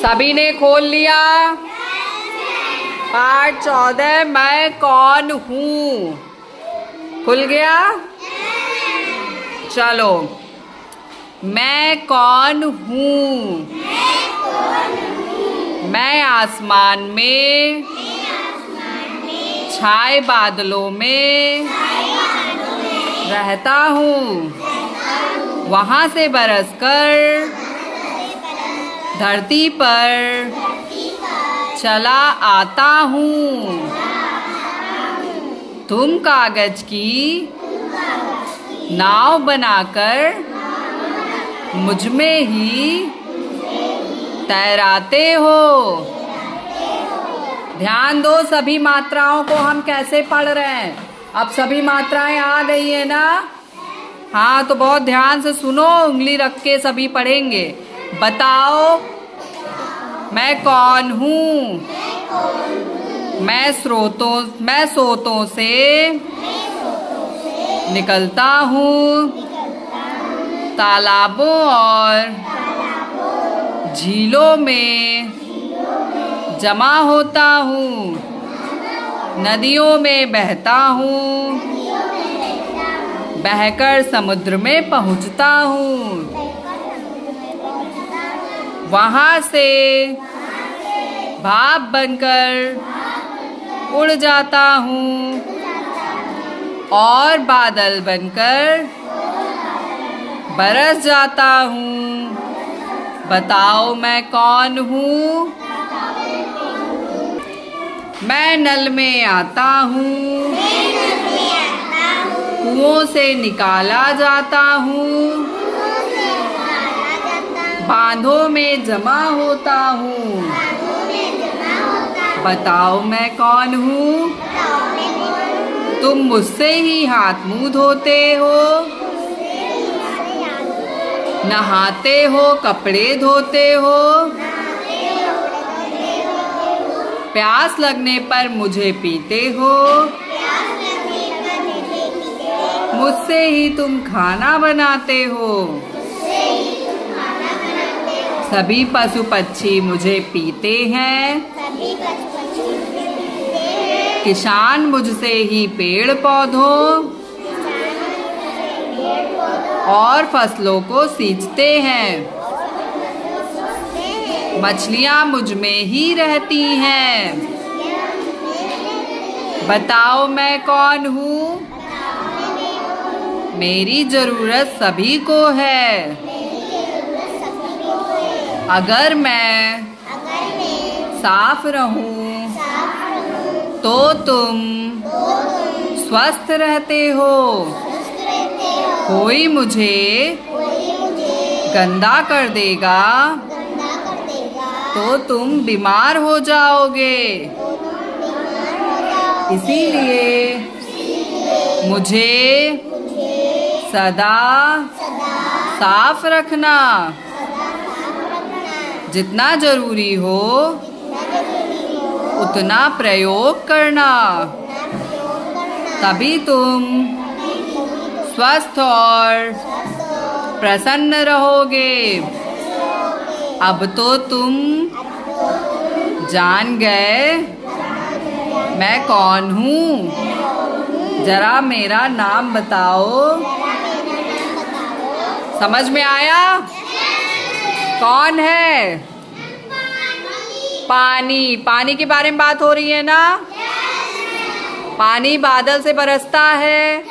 सभी ने खोल लिया। पाठ 14 मैं कौन हूँ खुल गया। चलो, मैं कौन हूँ। मैं आसमान में छाए बादलों में रहता हूँ। वहाँ से बरसकर धरती पर चला आता हूँ। तुम कागज की नाव बनाकर मुझ में ही तैराते हो। ध्यान दो, सभी मात्राओं को हम कैसे पढ़ रहे हैं। अब सभी मात्राएं आ गई है ना। हाँ, तो बहुत ध्यान से सुनो, उंगली रख के सभी पढ़ेंगे। बताओ, मैं कौन हूँ। मैं सोतों से निकलता हूँ। तालाबों और झीलों में जमा होता हूँ। नदियों में बहता हूँ। बहकर समुद्र में पहुँचता हूँ। वहाँ से भाप बनकर उड़ जाता हूँ और बादल बनकर बरस जाता हूँ। बताओ, मैं कौन हूँ। मैं नल में आता हूँ। कुओं से निकाला जाता हूँ। बांधों में जमा होता हूँ। बताओ, मैं कौन हूँ। तुम मुझसे ही हाथ मुंह धोते हो, नहाते हो, कपड़े धोते हो। प्यास लगने पर मुझे पीते हो। मुझसे ही तुम खाना बनाते हो। सभी पशु पक्षी मुझे पीते हैं। किसान मुझसे ही पेड़ पौधों और फसलों को सींचते हैं। मछलियाँ मुझ में ही रहती हैं। बताओ, मैं कौन हूँ। मेरी जरूरत सभी को है। अगर मैं साफ रहूं तो तुम स्वस्थ रहते हो। कोई मुझे गंदा कर देगा तो तुम बीमार हो जाओगे। इसीलिए मुझे सदा साफ रखना। जितना जरूरी हो उतना प्रयोग करना। तभी तुम स्वस्थ और प्रसन्न रहोगे। अब तो तुम जान गए मैं कौन हूँ। जरा मेरा नाम बताओ। समझ में आया? कौन है? पानी। पानी के बारे में बात हो रही है ना। पानी बादल से बरसता है।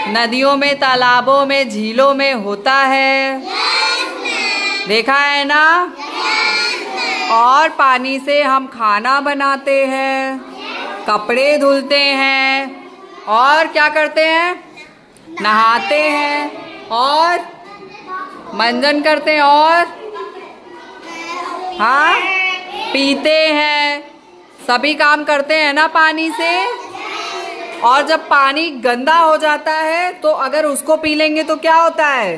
नदियों में, तालाबों में, झीलों में होता है। देखा है ना। और पानी से हम खाना बनाते हैं, कपड़े धुलते हैं और क्या करते हैं, नहाते हैं और मंजन करते हैं और हाँ पीते हैं। सभी काम करते हैं ना पानी से। और जब पानी गंदा हो जाता है तो अगर उसको पी लेंगे तो क्या होता है,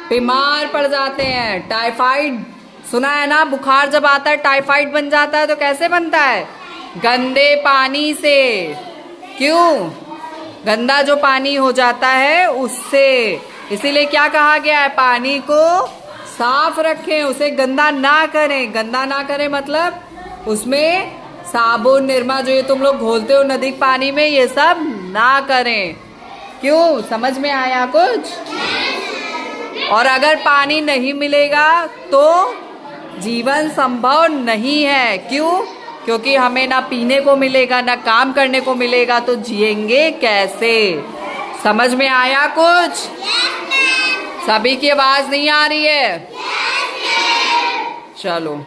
बीमार पड़ जाते हैं। टाइफाइड सुना है ना, बुखार जब आता है टाइफाइड बन जाता है तो कैसे बनता है, गंदे पानी से। क्यों? गंदा जो पानी हो जाता है उससे। इसीलिए क्या कहा गया है, पानी को साफ रखें, उसे गंदा ना करें। गंदा ना करें मतलब उसमें साबुन निरमा जो ये तुम लोग घोलते हो नदी के पानी में, ये सब ना करें। क्यों, समझ में आया कुछ? और अगर पानी नहीं मिलेगा तो जीवन संभव नहीं है। क्यों? क्योंकि हमें ना पीने को मिलेगा ना काम करने को मिलेगा, तो जिएंगे कैसे? समझ में आया कुछ? सभी की आवाज नहीं आ रही है? चलो।